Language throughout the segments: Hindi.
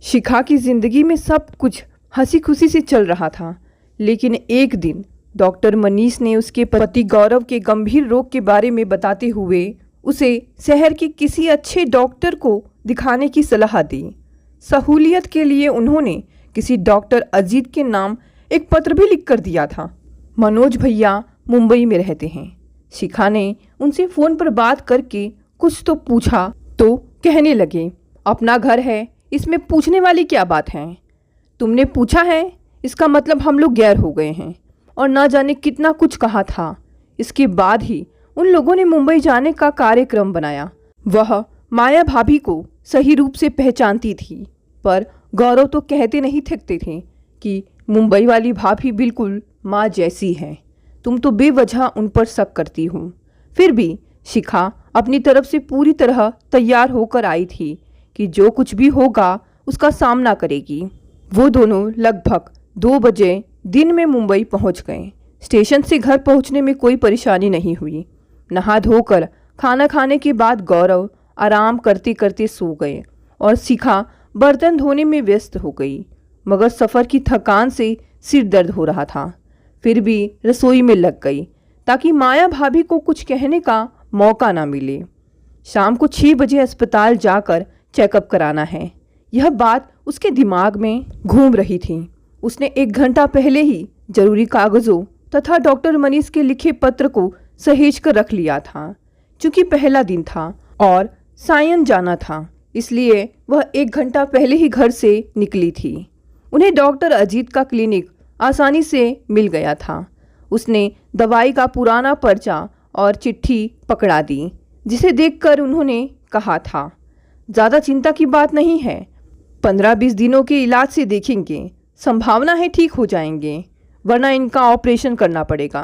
शिखा की जिंदगी में सब कुछ हंसी खुशी से चल रहा था, लेकिन एक दिन डॉक्टर मनीष ने उसके पति गौरव के गंभीर रोग के बारे में बताते हुए उसे शहर के किसी अच्छे डॉक्टर को दिखाने की सलाह दी। सहूलियत के लिए उन्होंने किसी डॉक्टर अजीत के नाम एक पत्र भी लिख कर दिया था। मनोज भैया मुंबई में रहते हैं। शिखा ने उनसे फ़ोन पर बात करके कुछ तो पूछा तो कहने लगे, अपना घर है, इसमें पूछने वाली क्या बात है। तुमने पूछा है, इसका मतलब हम लोग गैर हो गए हैं। और ना जाने कितना कुछ कहा था। इसके बाद ही उन लोगों ने मुंबई जाने का कार्यक्रम बनाया। वह माया भाभी को सही रूप से पहचानती थी, पर गौरव तो कहते नहीं थकते थे कि मुंबई वाली भाभी बिल्कुल माँ जैसी है। तुम तो बेवजह उन पर शक करती हो। फिर भी शिखा अपनी तरफ से पूरी तरह तैयार होकर आई थी कि जो कुछ भी होगा उसका सामना करेगी। वो दोनों लगभग 2 बजे दिन में मुंबई पहुंच गए। स्टेशन से घर पहुंचने में कोई परेशानी नहीं हुई। नहा धोकर खाना खाने के बाद गौरव आराम करते करते सो गए और शिखा बर्तन धोने में व्यस्त हो गई। मगर सफ़र की थकान से सिर दर्द हो रहा था। फिर भी रसोई में लग गई ताकि माया भाभी को कुछ कहने का मौका ना मिले। शाम को 6 बजे अस्पताल जाकर चेकअप कराना है, यह बात उसके दिमाग में घूम रही थी। उसने 1 घंटा पहले ही जरूरी कागजों तथा डॉक्टर मनीष के लिखे पत्र को सहेज कर रख लिया था। चूँकि पहला दिन था और सायन जाना था, इसलिए वह 1 घंटा पहले ही घर से निकली थी। उन्हें डॉक्टर अजीत का क्लिनिक आसानी से मिल गया था। उसने दवाई का पुराना पर्चा और चिट्ठी पकड़ा दी, जिसे देखकर उन्होंने कहा था, ज़्यादा चिंता की बात नहीं है, 15-20 दिनों के इलाज से देखेंगे, संभावना है ठीक हो जाएंगे, वरना इनका ऑपरेशन करना पड़ेगा।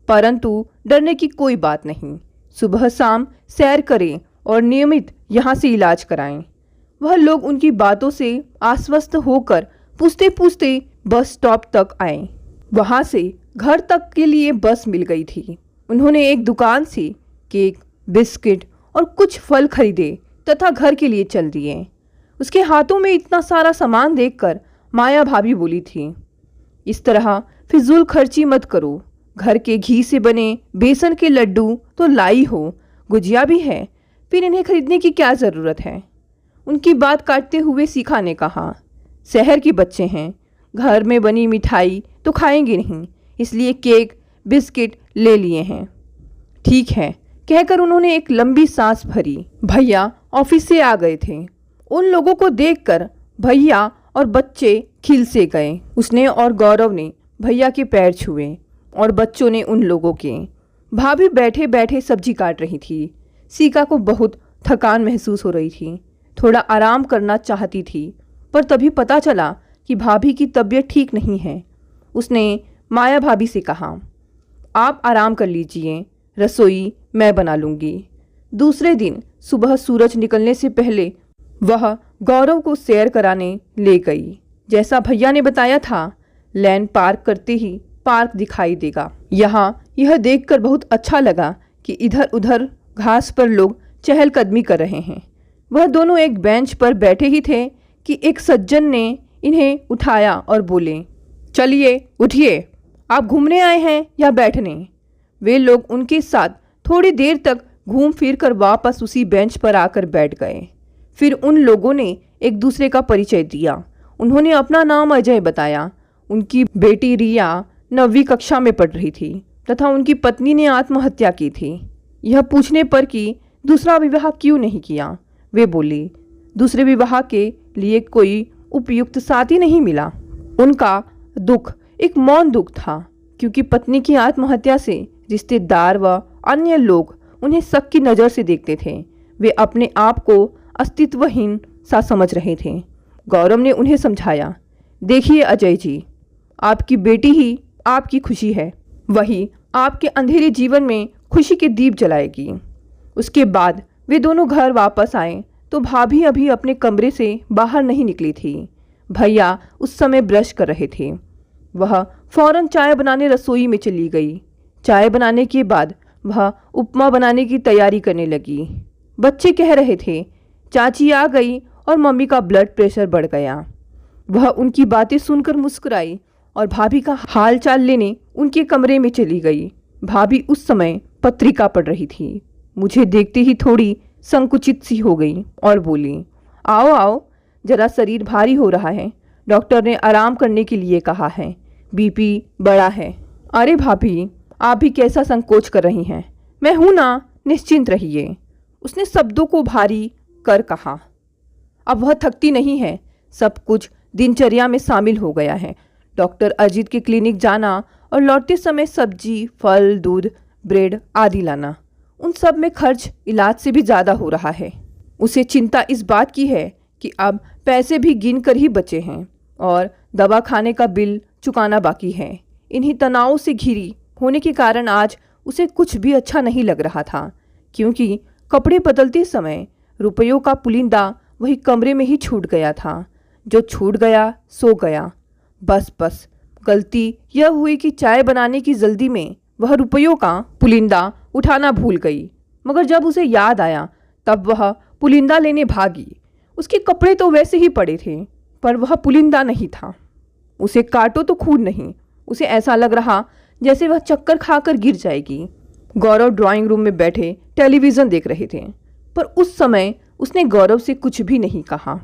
परंतु डरने की कोई बात नहीं, सुबह शाम सैर करें और नियमित यहाँ से इलाज कराएं। वह लोग उनकी बातों से आश्वस्त होकर पूछते पूछते बस स्टॉप तक आए। वहाँ से घर तक के लिए बस मिल गई थी। उन्होंने एक दुकान से केक, बिस्किट और कुछ फल खरीदे तथा घर के लिए चल दिए। उसके हाथों में इतना सारा सामान देखकर माया भाभी बोली थी, इस तरह फिजूल खर्ची मत करो। घर के घी से बने बेसन के लड्डू तो लाई हो, गुजिया भी है, फिर इन्हें खरीदने की क्या ज़रूरत है। उनकी बात काटते हुए शिखा ने कहा, शहर के बच्चे हैं, घर में बनी मिठाई तो खाएंगे नहीं, इसलिए केक बिस्किट ले लिए हैं। ठीक है, कहकर उन्होंने एक लंबी सांस भरी। भैया ऑफिस से आ गए थे। उन लोगों को देखकर भैया और बच्चे खिल से गए। उसने और गौरव ने भैया के पैर छुए और बच्चों ने उन लोगों के। भाभी बैठे बैठे सब्जी काट रही थी। शिखा को बहुत थकान महसूस हो रही थी, थोड़ा आराम करना चाहती थी, पर तभी पता चला कि भाभी की तबीयत ठीक नहीं है। उसने माया भाभी से कहा, आप आराम कर लीजिए, रसोई मैं बना लूँगी। दूसरे दिन सुबह सूरज निकलने से पहले वह गौरव को सैर कराने ले गई। जैसा भैया ने बताया था, लैन पार्क करते ही पार्क दिखाई देगा। यहाँ यह देखकर बहुत अच्छा लगा कि इधर उधर घास पर लोग चहलकदमी कर रहे हैं। वह दोनों एक बेंच पर बैठे ही थे कि एक सज्जन ने इन्हें उठाया और बोले, चलिए उठिए, आप घूमने आए हैं या बैठने। वे लोग उनके साथ थोड़ी देर तक घूम फिर कर वापस उसी बेंच पर आकर बैठ गए। फिर उन लोगों ने एक दूसरे का परिचय दिया। उन्होंने अपना नाम अजय बताया। उनकी बेटी रिया 9वीं कक्षा में पढ़ रही थी तथा उनकी पत्नी ने आत्महत्या की थी। यह पूछने पर कि दूसरा विवाह क्यों नहीं किया, वे बोली, दूसरे विवाह के लिए कोई उपयुक्त साथी नहीं मिला। उनका दुख एक मौन दुख था, क्योंकि पत्नी की आत्महत्या से रिश्तेदार व अन्य लोग उन्हें शक की नज़र से देखते थे। वे अपने आप को अस्तित्वहीन सा समझ रहे थे। गौरव ने उन्हें समझाया, देखिए अजय जी, आपकी बेटी ही आपकी खुशी है, वही आपके अंधेरे जीवन में खुशी के दीप जलाएगी। उसके बाद वे दोनों घर वापस आए तो भाभी अभी अपने कमरे से बाहर नहीं निकली थी। भैया उस समय ब्रश कर रहे थे। वह फौरन चाय बनाने रसोई में चली गई। चाय बनाने के बाद वह उपमा बनाने की तैयारी करने लगी। बच्चे कह रहे थे, चाची आ गई और मम्मी का ब्लड प्रेशर बढ़ गया। वह उनकी बातें सुनकर मुस्कुराई और भाभी का हाल चाल लेने उनके कमरे में चली गई। भाभी उस समय पत्रिका पढ़ रही थी। मुझे देखते ही थोड़ी संकुचित सी हो गई और बोली, आओ आओ, जरा शरीर भारी हो रहा है, डॉक्टर ने आराम करने के लिए कहा है, बीपी बढ़ा है। अरे भाभी, आप भी कैसा संकोच कर रही हैं, मैं हूं ना, निश्चिंत रहिए, उसने शब्दों को भारी कर कहा। अब वह थकती नहीं है, सब कुछ दिनचर्या में शामिल हो गया है। डॉक्टर अजीत के क्लिनिक जाना और लौटते समय सब्जी, फल, दूध, ब्रेड आदि लाना, उन सब में खर्च इलाज से भी ज़्यादा हो रहा है। उसे चिंता इस बात की है कि अब पैसे भी गिन कर ही बचे हैं और दवा खाने का बिल चुकाना बाकी है। इन्हीं तनावों से घिरी होने के कारण आज उसे कुछ भी अच्छा नहीं लग रहा था, क्योंकि कपड़े बदलते समय रुपयों का पुलिंदा वही कमरे में ही छूट गया था। जो छूट गया सो गया। बस गलती यह हुई कि चाय बनाने की जल्दी में वह रुपयों का पुलिंदा उठाना भूल गई, मगर जब उसे याद आया तब वह पुलिंदा लेने भागी। उसके कपड़े तो वैसे ही पड़े थे, पर वह पुलिंदा नहीं था। उसे काटो तो खून नहीं, उसे ऐसा लग रहा जैसे वह चक्कर खाकर गिर जाएगी। गौरव ड्राइंग रूम में बैठे टेलीविज़न देख रहे थे, पर उस समय उसने गौरव से कुछ भी नहीं कहा।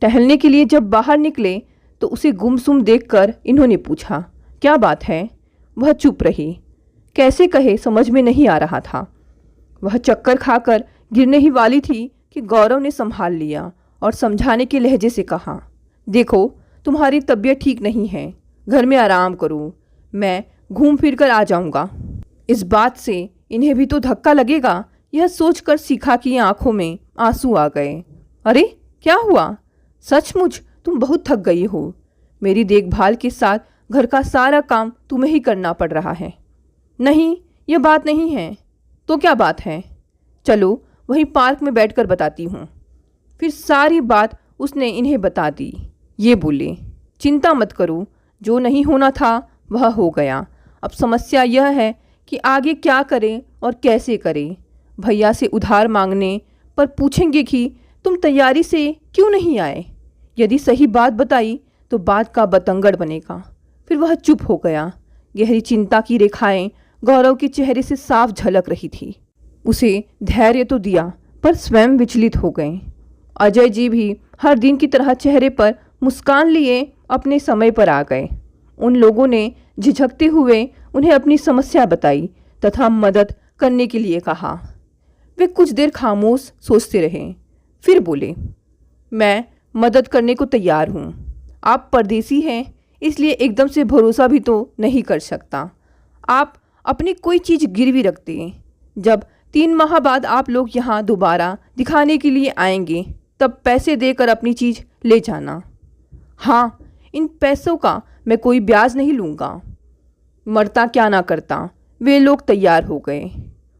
टहलने के लिए जब बाहर निकले तो उसे गुमसुम देखकर इन्होंने पूछा, क्या बात है? वह चुप रही। कैसे कहे समझ में नहीं आ रहा था। वह चक्कर खाकर गिरने ही वाली थी कि गौरव ने संभाल लिया और समझाने के लहजे से कहा, देखो तुम्हारी तबीयत ठीक नहीं है, घर में आराम करो, मैं घूम फिर कर आ जाऊंगा। इस बात से इन्हें भी तो धक्का लगेगा, यह सोचकर शिखा की आंखों में आंसू आ गए। अरे क्या हुआ? सचमुच तुम बहुत थक गई हो। मेरी देखभाल के साथ घर का सारा काम तुम्हें ही करना पड़ रहा है। नहीं, यह बात नहीं है। तो क्या बात है? चलो वहीं पार्क में बैठकर बताती हूँ। फिर सारी बात उसने इन्हें बता दी। ये बोले, चिंता मत करो, जो नहीं होना था वह हो गया। अब समस्या यह है कि आगे क्या करें और कैसे करें। भैया से उधार मांगने पर पूछेंगे कि तुम तैयारी से क्यों नहीं आए। यदि सही बात बताई तो बात का बतंगड़ बनेगा। फिर वह चुप हो गया। गहरी चिंता की रेखाएं गौरव के चेहरे से साफ झलक रही थी। उसे धैर्य तो दिया, पर स्वयं विचलित हो गए। अजय जी भी हर दिन की तरह चेहरे पर मुस्कान लिए अपने समय पर आ गए। उन लोगों ने झिझकते हुए उन्हें अपनी समस्या बताई तथा मदद करने के लिए कहा। वे कुछ देर खामोश सोचते रहे, फिर बोले, मैं मदद करने को तैयार हूँ। आप परदेसी हैं, इसलिए एकदम से भरोसा भी तो नहीं कर सकता। आप अपनी कोई चीज़ गिरवी रखते हैं। जब 3 माह बाद आप लोग यहाँ दोबारा दिखाने के लिए आएंगे, तब पैसे देकर अपनी चीज़ ले जाना। हाँ, इन पैसों का मैं कोई ब्याज नहीं लूँगा। मरता क्या ना करता। वे लोग तैयार हो गए।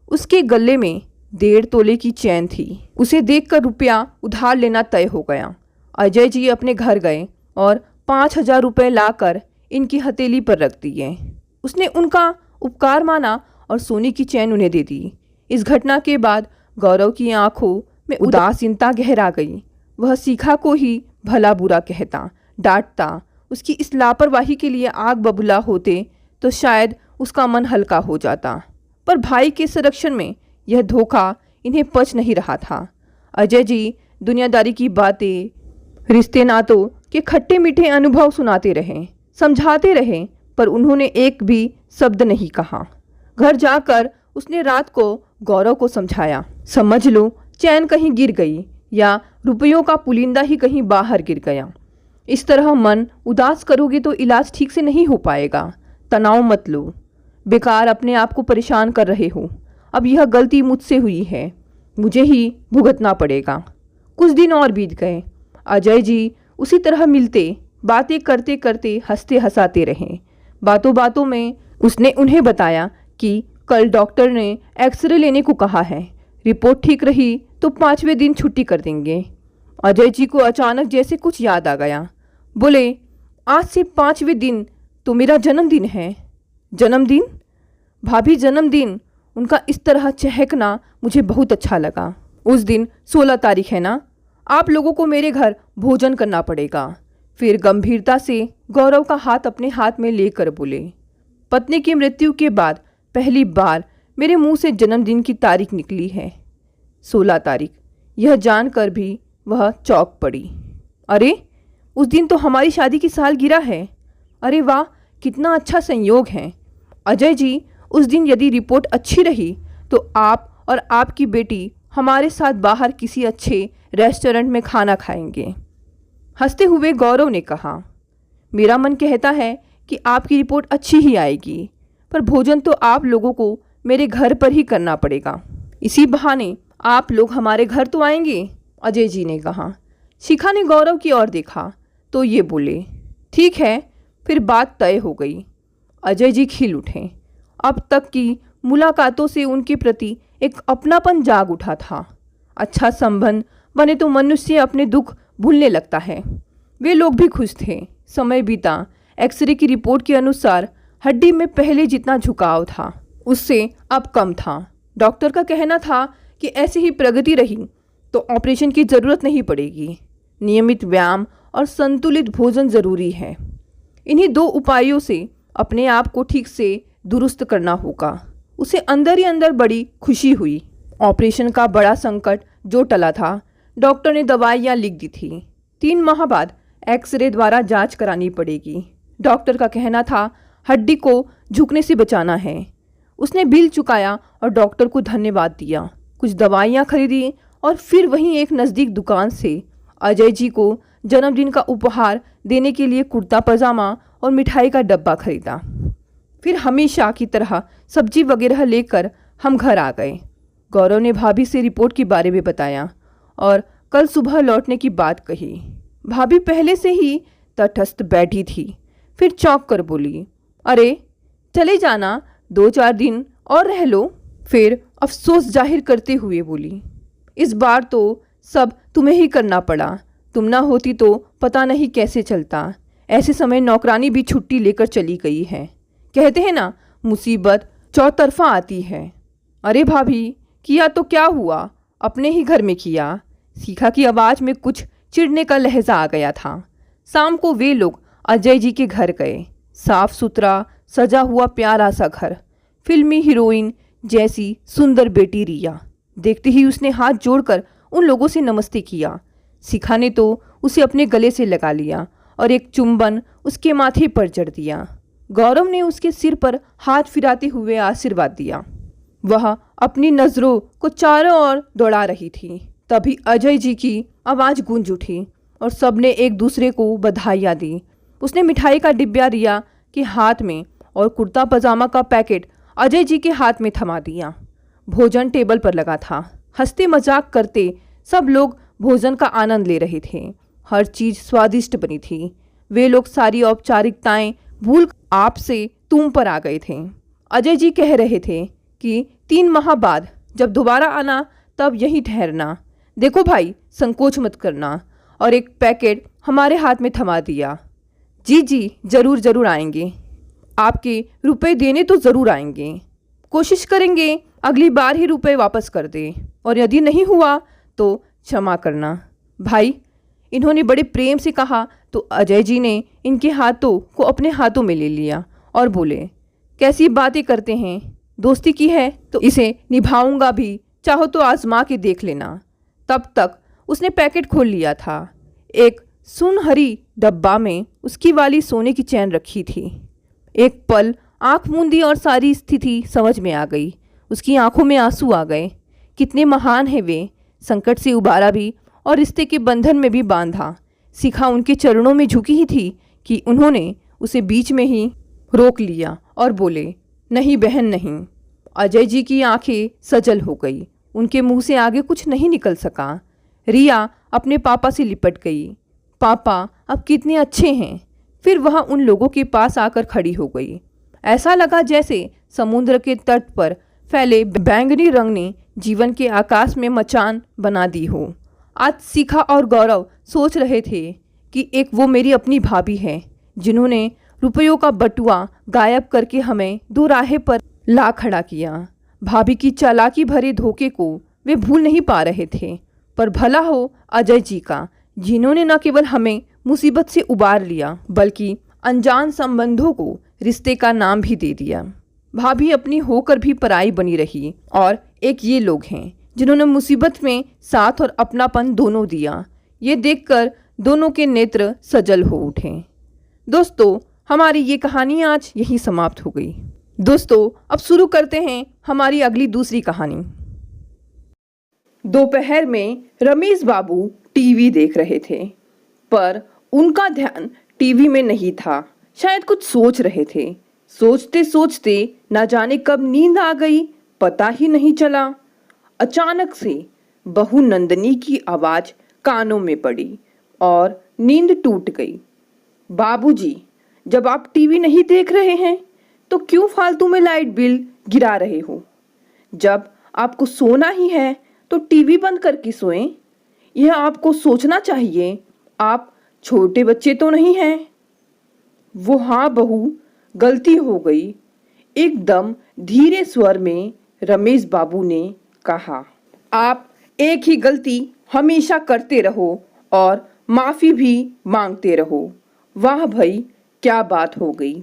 उसके गले में 1.5 तोले की चैन थी। उसे देखकर रुपया उधार लेना तय हो गया। अजय जी अपने घर गए और 5,000 रुपये लाकर इनकी हथेली पर रख दिए। उसने उनका उपकार माना और सोने की चैन उन्हें दे दी। इस घटना के बाद गौरव की आंखों में उदासीनता गहरा गई। वह शिखा को ही भला बुरा कहता, डांटता। उसकी इस लापरवाही के लिए आग बबूला होते तो शायद उसका मन हल्का हो जाता, पर भाई के संरक्षण में यह धोखा इन्हें पच नहीं रहा था। अजय जी दुनियादारी की बातें, रिश्ते नातों के खट्टे मीठे अनुभव सुनाते रहे, समझाते रहे, पर उन्होंने एक भी शब्द नहीं कहा। घर जाकर उसने रात को गौरव को समझाया, समझ लो चैन कहीं गिर गई या रुपयों का पुलिंदा ही कहीं बाहर गिर गया। इस तरह मन उदास करोगे तो इलाज ठीक से नहीं हो पाएगा। तनाव मत लो, बेकार अपने आप को परेशान कर रहे हो। अब यह गलती मुझसे हुई है, मुझे ही भुगतना पड़ेगा। कुछ दिन और बीत गए। अजय जी उसी तरह मिलते, बातें करते करते हंसते हंसाते रहे। बातों बातों में उसने उन्हें बताया कि कल डॉक्टर ने एक्सरे लेने को कहा है, रिपोर्ट ठीक रही तो 5वें दिन छुट्टी कर देंगे। अजय जी को अचानक जैसे कुछ याद आ गया। बोले, आज से 5वें दिन तो मेरा जन्मदिन है। जन्मदिन? भाभी जन्मदिन? उनका इस तरह चहकना मुझे बहुत अच्छा लगा। उस दिन 16 तारीख है ना? आप लोगों को मेरे घर भोजन करना पड़ेगा। फिर गंभीरता से गौरव का हाथ अपने हाथ में लेकर बोले, पत्नी की मृत्यु के बाद पहली बार मेरे मुंह से जन्मदिन की तारीख निकली है, 16 तारीख। यह जानकर भी वह चौंक पड़ी। अरे, उस दिन तो हमारी शादी की सालगिरह है। अरे वाह, कितना अच्छा संयोग है। अजय जी, उस दिन यदि रिपोर्ट अच्छी रही तो आप और आपकी बेटी हमारे साथ बाहर किसी अच्छे रेस्टोरेंट में खाना खाएंगे। हंसते हुए गौरव ने कहा, मेरा मन कहता है कि आपकी रिपोर्ट अच्छी ही आएगी, पर भोजन तो आप लोगों को मेरे घर पर ही करना पड़ेगा। इसी बहाने आप लोग हमारे घर तो आएंगे, अजय जी ने कहा। शिखा ने गौरव की ओर देखा तो ये बोले, ठीक है, फिर बात तय हो गई। अजय जी खिल उठे। अब तक की मुलाकातों से उनके प्रति एक अपनापन जाग उठा था। अच्छा संबंध बने तो मनुष्य अपने दुख भूलने लगता है। वे लोग भी खुश थे। समय बीता। एक्सरे की रिपोर्ट के अनुसार हड्डी में पहले जितना झुकाव था उससे अब कम था। डॉक्टर का कहना था कि ऐसी ही प्रगति रही तो ऑपरेशन की ज़रूरत नहीं पड़ेगी। नियमित व्यायाम और संतुलित भोजन ज़रूरी है। इन्हीं 2 उपायों से अपने आप को ठीक से दुरुस्त करना होगा। उसे अंदर ही अंदर बड़ी खुशी हुई। ऑपरेशन का बड़ा संकट जो टला था, डॉक्टर ने दवाइयाँ लिख दी थी। 3 माह बाद एक्सरे द्वारा जांच करानी पड़ेगी। डॉक्टर का कहना था हड्डी को झुकने से बचाना है। उसने बिल चुकाया और डॉक्टर को धन्यवाद दिया। कुछ दवाइयाँ खरीदी और फिर वहीं एक नज़दीक दुकान से अजय जी को जन्मदिन का उपहार देने के लिए कुर्ता पजामा और मिठाई का डब्बा खरीदा। फिर हमेशा की तरह सब्जी वगैरह लेकर हम घर आ गए। गौरव ने भाभी से रिपोर्ट के बारे में बताया और कल सुबह लौटने की बात कही। भाभी पहले से ही तटस्थ बैठी थी, फिर चौंक कर बोली, अरे चले जाना, 2-4 दिन और रह लो। फिर अफसोस जाहिर करते हुए बोली, इस बार तो सब तुम्हें ही करना पड़ा। तुम ना होती तो पता नहीं कैसे चलता। ऐसे समय नौकरानी भी छुट्टी लेकर चली गई है। कहते हैं ना, मुसीबत चौतरफा आती है। अरे भाभी, किया तो क्या हुआ, अपने ही घर में किया। शिखा की आवाज़ में कुछ चिढ़ने का लहजा आ गया था। शाम को वे लोग अजय जी के घर गए। साफ सुथरा सजा हुआ प्यारा सा घर। फिल्मी हीरोइन जैसी सुंदर बेटी रिया। देखते ही उसने हाथ जोड़कर उन लोगों से नमस्ते किया। शिखा ने तो उसे अपने गले से लगा लिया और एक चुंबन उसके माथे पर जड़ दिया। गौरव ने उसके सिर पर हाथ फिराते हुए आशीर्वाद दिया। वह अपनी नज़रों को चारों ओर दौड़ा रही थी। तभी अजय जी की आवाज़ गूंज उठी और सबने एक दूसरे को बधाइयाँ दी। उसने मिठाई का डिब्बा रिया के हाथ में और कुर्ता पजामा का पैकेट अजय जी के हाथ में थमा दिया। भोजन टेबल पर लगा था। हंसते मजाक करते सब लोग भोजन का आनंद ले रहे थे। हर चीज़ स्वादिष्ट बनी थी। वे लोग सारी औपचारिकताएं भूल आप से तुम पर आ गए थे। अजय जी कह रहे थे कि 3 माह बाद जब दोबारा आना तब यहीं ठहरना। देखो भाई, संकोच मत करना। और एक पैकेट हमारे हाथ में थमा दिया। जी जी, ज़रूर ज़रूर आएंगे। आपके रुपए देने तो ज़रूर आएंगे। कोशिश करेंगे अगली बार ही रुपए वापस कर दें, और यदि नहीं हुआ तो क्षमा करना। भाई, इन्होंने बड़े प्रेम से कहा तो अजय जी ने इनके हाथों को अपने हाथों में ले लिया और बोले, कैसी बातें करते हैं, दोस्ती की है तो इसे निभाऊंगा भी, चाहो तो आजमा के देख लेना। तब तक उसने पैकेट खोल लिया था। एक सुनहरी डब्बा में उसकी वाली सोने की चैन रखी थी। एक पल आंख मूंदी और सारी स्थिति समझ में आ गई। उसकी आंखों में आंसू आ गए। कितने महान हैं वे। संकट से उबारा भी और रिश्ते के बंधन में भी बांधा। शिखा उनके चरणों में झुकी ही थी कि उन्होंने उसे बीच में ही रोक लिया और बोले, नहीं बहन नहीं। अजय जी की आंखें सजल हो गई। उनके मुंह से आगे कुछ नहीं निकल सका। रिया अपने पापा से लिपट गई। पापा अब कितने अच्छे हैं। फिर वह उन लोगों के पास आकर खड़ी हो गई। ऐसा लगा जैसे समुद्र के तट पर फैले बैंगनी रंग ने जीवन के आकाश में मचान बना दी हो। आज शिखा और गौरव सोच रहे थे कि एक वो मेरी अपनी भाभी है जिन्होंने रुपयों का बटुआ गायब करके हमें दो राहे पर ला खड़ा किया। भाभी की चालाकी भरे धोखे को वे भूल नहीं पा रहे थे। पर भला हो अजय जी का, जिन्होंने न केवल हमें मुसीबत से उबार लिया बल्कि अनजान संबंधों को रिश्ते का नाम भी दे दिया। भाभी अपनी होकर भी पराई बनी रही, और एक ये लोग हैं जिन्होंने मुसीबत में साथ और अपनापन दोनों दिया। ये देखकर दोनों के नेत्र सजल हो उठे। दोस्तों, हमारी ये कहानी आज यहीं समाप्त हो गई। दोस्तों, अब शुरू करते हैं हमारी अगली दूसरी कहानी। दोपहर में रमेश बाबू टीवी देख रहे थे, पर उनका ध्यान टीवी में नहीं था। शायद कुछ सोच रहे थे। सोचते सोचते न जाने कब नींद आ गई, पता ही नहीं चला। अचानक से बहू नंदनी की आवाज कानों में पड़ी और नींद टूट गई। बाबूजी, जब आप टीवी नहीं देख रहे हैं तो क्यों फालतू में लाइट बिल गिरा रहे हो? जब आपको सोना ही है तो टीवी बंद करके सोएं। यह आपको सोचना चाहिए, आप छोटे बच्चे तो नहीं हैं। वो हाँ बहू, गलती हो गई, एकदम धीरे स्वर में रमेश बाबू ने कहा। आप एक ही गलती हमेशा करते रहो और माफी भी मांगते रहो। वाह भाई, क्या बात हो गई।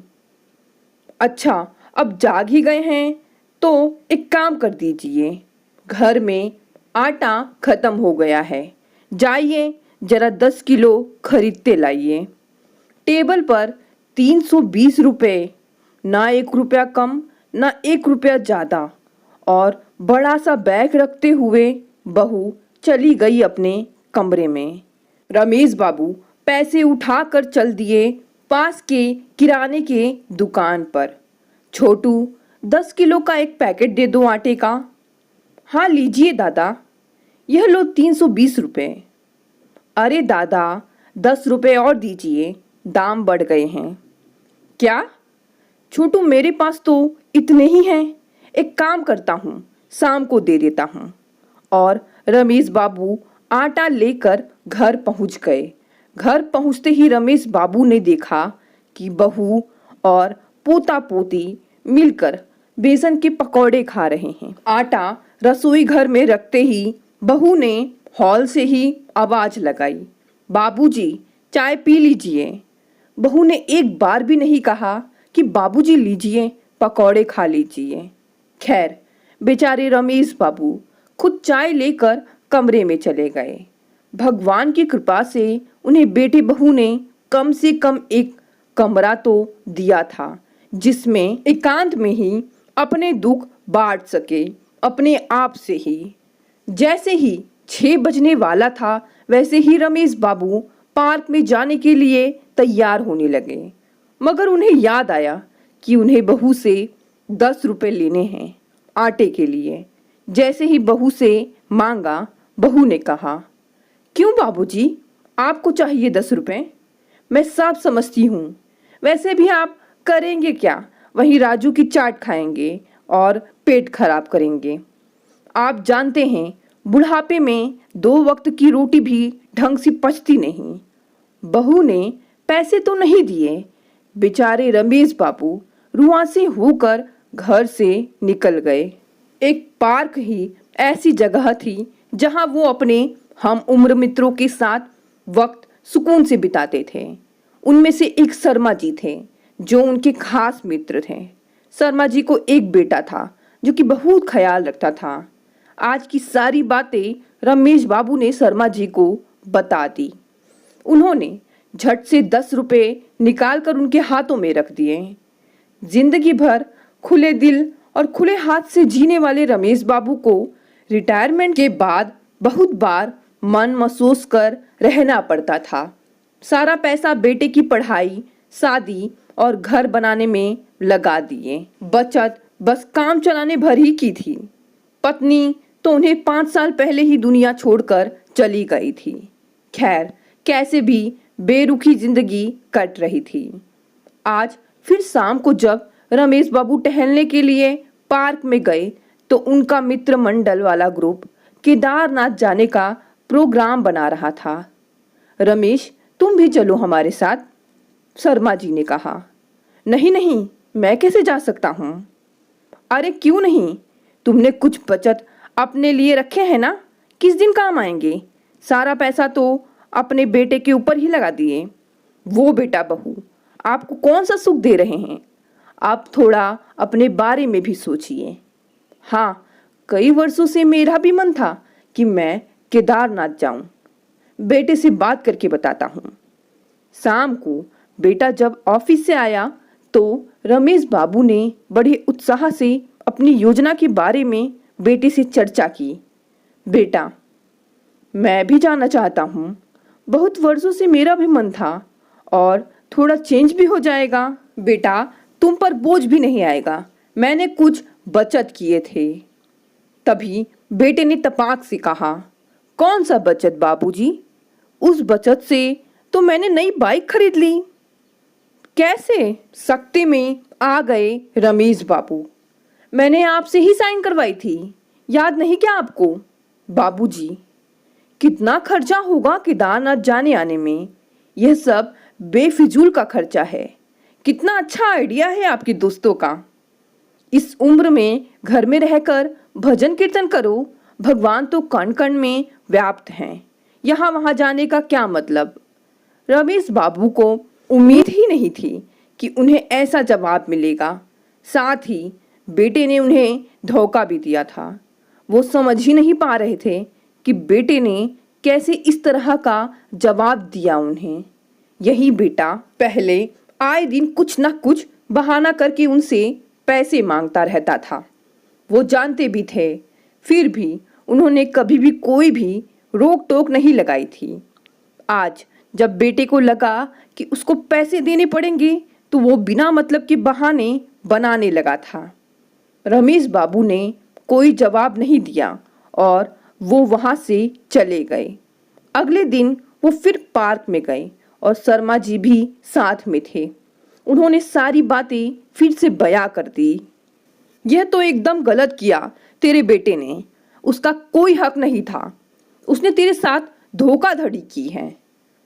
अच्छा, अब जाग ही गए हैं तो एक काम कर दीजिए, घर में आटा खत्म हो गया है, जाइए जरा 10 किलो खरीदते लाइए। टेबल पर 320 रुपये, ना 1 रुपया कम ना 1 रुपया ज़्यादा, और बड़ा सा बैग रखते हुए बहू चली गई अपने कमरे में। रमेश बाबू पैसे उठाकर चल दिए पास के किराने के दुकान पर। छोटू, 10 किलो का एक पैकेट दे दो आटे का। हाँ लीजिए दादा, यह लो 320 रुपये। अरे दादा, 10 रुपये और दीजिए, दाम बढ़ गए हैं। क्या छोटू, मेरे पास तो इतने ही हैं, एक काम करता हूँ, शाम को दे देता हूँ। और रमेश बाबू आटा लेकर घर पहुँच गए। घर पहुँचते ही रमेश बाबू ने देखा कि बहू और पोता पोती मिलकर बेसन के पकौड़े खा रहे हैं। आटा रसोई घर में रखते ही बहू ने हॉल से ही आवाज लगाई, बाबूजी चाय पी लीजिए। बहू ने एक बार भी नहीं कहा कि बाबूजी लीजिए, पकौड़े खा लीजिए। खैर, बेचारे रमेश बाबू खुद चाय लेकर कमरे में चले गए। भगवान की कृपा से उन्हें बेटे बहू ने कम से कम एक कमरा तो दिया था, जिसमें एकांत में ही अपने दुख बांट सके अपने आप से ही। जैसे ही 6 बजने वाला था, वैसे ही रमेश बाबू पार्क में जाने के लिए तैयार होने लगे, मगर उन्हें याद आया कि उन्हें बहू से 10 रुपये लेने हैं आटे के लिए। जैसे ही बहू से मांगा, बहू ने कहा, क्यों बाबूजी, आपको चाहिए 10 रुपये? मैं सब समझती हूँ, वैसे भी आप करेंगे क्या, वहीं राजू की चाट खाएंगे और पेट खराब करेंगे। आप जानते हैं, बुढ़ापे में 2 वक्त की रोटी भी ढंग से पचती नहीं। बहू ने पैसे तो नहीं दिए। बेचारे रमेश बाबू रुआंसे होकर घर से निकल गए। एक पार्क ही ऐसी जगह थी जहां वो अपने हम उम्र मित्रों के साथ वक्त सुकून से बिताते थे। उनमें से एक शर्मा जी थे जो उनके खास मित्र थे। शर्मा जी को एक बेटा था जो कि बहुत ख्याल रखता था। आज की सारी बातें रमेश बाबू ने शर्मा जी को बता दी। उन्होंने झट से 10 रुपये निकालकर उनके हाथों में रख दिए। जिंदगी भर खुले दिल और खुले हाथ से जीने वाले रमेश बाबू को रिटायरमेंट के बाद बहुत बार मन महसूस कर रहना पड़ता था। सारा पैसा बेटे की पढ़ाई, शादी और घर बनाने में लगा दिए। बचत बस काम चलाने भर ही की थी। पत्नी तो उन्हें 5 साल पहले ही दुनिया छोड़कर चली गई थी। खैर, कैसे भी बेरुखी जिंदगी कट रही थी। आज फिर शाम को जब रमेश बाबू टहलने के लिए पार्क में गए तो उनका मित्र मंडल वाला ग्रुप केदारनाथ जाने का प्रोग्राम बना रहा था। रमेश, तुम भी चलो हमारे साथ, शर्मा जी ने कहा। नहीं नहीं, मैं कैसे जा सकता हूँ? अरे क्यों नहीं, तुमने कुछ बचत अपने लिए रखे हैं ना, किस दिन काम आएंगे, सारा पैसा तो अपने बेटे के ऊपर ही लगा दिए। वो बेटा बहू आपको कौन सा सुख दे रहे हैं? आप थोड़ा अपने बारे में भी सोचिए। हाँ, कई वर्षों से मेरा भी मन था कि मैं केदारनाथ जाऊं। बेटे से बात करके बताता हूँ। शाम को बेटा जब ऑफिस से आया तो रमेश बाबू ने बड़े उत्साह से अपनी योजना के बारे में बेटे से चर्चा की। बेटा, मैं भी जाना चाहता हूँ। बहुत वर्षों से मेरा भी मन था और थोड़ा चेंज भी हो जाएगा। बेटा, तुम पर बोझ भी नहीं आएगा। मैंने कुछ बचत किए थे। तभी बेटे ने तपाक से कहा, कौन सा बचत बाबूजी? उस बचत से तो मैंने नई बाइक खरीद ली। कैसे? सकते में आ गए रमेश बाबू। मैंने आपसे ही साइन करवाई थी, याद नहीं क्या आपको? बाबूजी, कितना खर्चा होगा केदारनाथ जाने आने में? यह सब बेफिजूल का खर्चा है। कितना अच्छा आइडिया है आपके दोस्तों का। इस उम्र में घर में रहकर भजन कीर्तन करो। भगवान तो कण कण में व्याप्त हैं। यहाँ वहाँ जाने का क्या मतलब? रमेश बाबू को उम्मीद ही नहीं थी कि उन्हें ऐसा जवाब मिलेगा। साथ ही बेटे ने उन्हें धोखा भी दिया था। वो समझ ही नहीं पा रहे थे कि बेटे ने कैसे इस तरह का जवाब दिया उन्हें। यही बेटा पहले आए दिन कुछ ना कुछ बहाना करके उनसे पैसे मांगता रहता था। वो जानते भी थे, फिर भी उन्होंने कभी भी कोई भी रोक टोक नहीं लगाई थी। आज जब बेटे को लगा कि उसको पैसे देने पड़ेंगे तो वो बिना मतलब के बहाने बनाने लगा था। रमेश बाबू ने कोई जवाब नहीं दिया और वो वहाँ से चले गए। अगले दिन वो फिर पार्क में गए और शर्मा जी भी साथ में थे। उन्होंने सारी बातें फिर से बयां कर दी। यह तो एकदम गलत किया तेरे बेटे ने। उसका कोई हक नहीं था। उसने तेरे साथ धोखाधड़ी की है।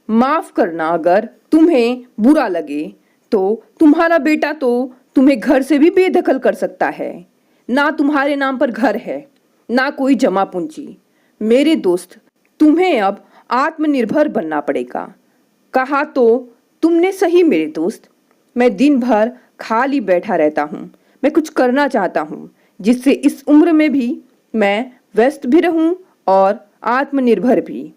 माफ करना अगर तुम्हें बुरा लगे तो तुम्हारा बेटा तो तुम्हें घर से भी बेदखल कर सकता है। ना तुम्हारे नाम पर घर है, ना कोई जमा पूंजी। मेरे दोस्त, तुम्हें अब आत्मनिर्भर बनना पड़ेगा। कहा तो तुमने सही मेरे दोस्त। मैं दिन भर खाली बैठा रहता हूँ। मैं कुछ करना चाहता हूँ जिससे इस उम्र में भी मैं व्यस्त भी रहूँ और आत्मनिर्भर भी।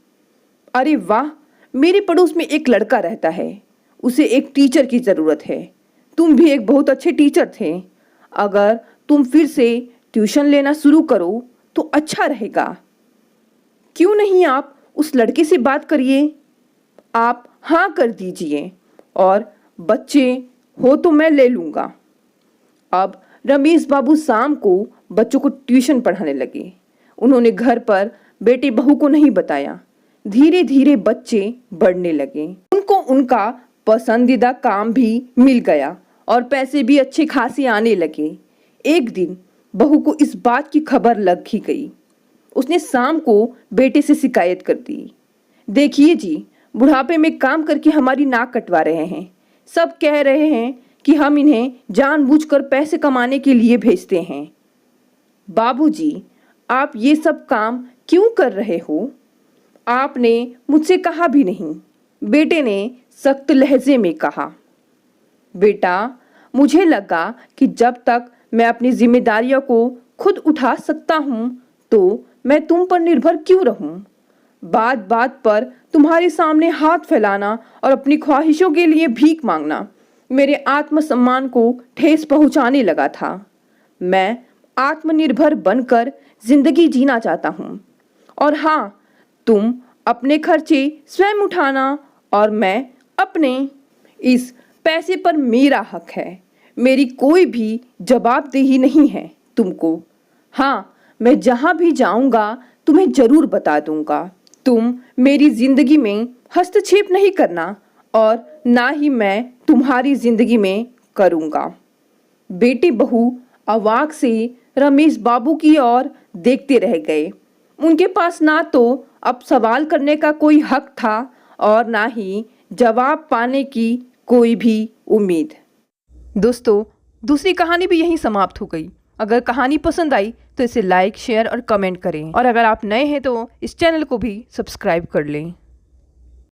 अरे वाह, मेरे पड़ोस में एक लड़का रहता है। उसे एक टीचर की ज़रूरत है। तुम भी एक बहुत अच्छे टीचर थे। अगर तुम फिर से ट्यूशन लेना शुरू करो तो अच्छा रहेगा। क्यों नहीं आप उस लड़के से बात करिए। आप हाँ कर दीजिए और बच्चे हो तो मैं ले लूँगा। अब रमेश बाबू शाम को बच्चों को ट्यूशन पढ़ाने लगे। उन्होंने घर पर बेटे बहू को नहीं बताया। धीरे धीरे बच्चे बढ़ने लगे। उनको उनका पसंदीदा काम भी मिल गया और पैसे भी अच्छे खासे आने लगे। एक दिन बहू को इस बात की खबर लग ही गई। उसने शाम को बेटे से शिकायत कर दी। देखिए जी, बुढ़ापे में काम करके हमारी नाक कटवा रहे हैं। सब कह रहे हैं कि हम इन्हें जानबूझकर पैसे कमाने के लिए भेजते हैं। बाबूजी, आप ये सब काम क्यों कर रहे हो? आपने मुझसे कहा भी नहीं। बेटे ने सख्त लहजे में कहा। बेटा, मुझे लगा कि जब तक मैं अपनी जिम्मेदारियों को खुद उठा सकता हूँ तो मैं तुम पर निर्भर क्यों रहूँ? बात बात पर तुम्हारे सामने हाथ फैलाना और अपनी ख्वाहिशों के लिए भीख मांगना मेरे आत्मसम्मान को ठेस पहुँचाने लगा था। मैं आत्मनिर्भर बनकर जिंदगी जीना चाहता हूँ। और हाँ, तुम अपने खर्चे स्वयं उठाना और मैं अपने। इस पैसे पर मेरा हक है। मेरी कोई भी जवाबदेही नहीं है तुमको। हाँ, मैं जहाँ भी जाऊँगा तुम्हें जरूर बता दूँगा। तुम मेरी जिंदगी में हस्तक्षेप नहीं करना और ना ही मैं तुम्हारी जिंदगी में करूँगा। बेटे बहू अवाक से रमेश बाबू की ओर देखते रह गए। उनके पास ना तो अब सवाल करने का कोई हक था और ना ही जवाब पाने की कोई भी उम्मीद। दोस्तों, दूसरी कहानी भी यहीं समाप्त हो गई। अगर कहानी पसंद आई तो इसे लाइक, शेयर और कमेंट करें। और अगर आप नए हैं तो इस चैनल को भी सब्सक्राइब कर लें।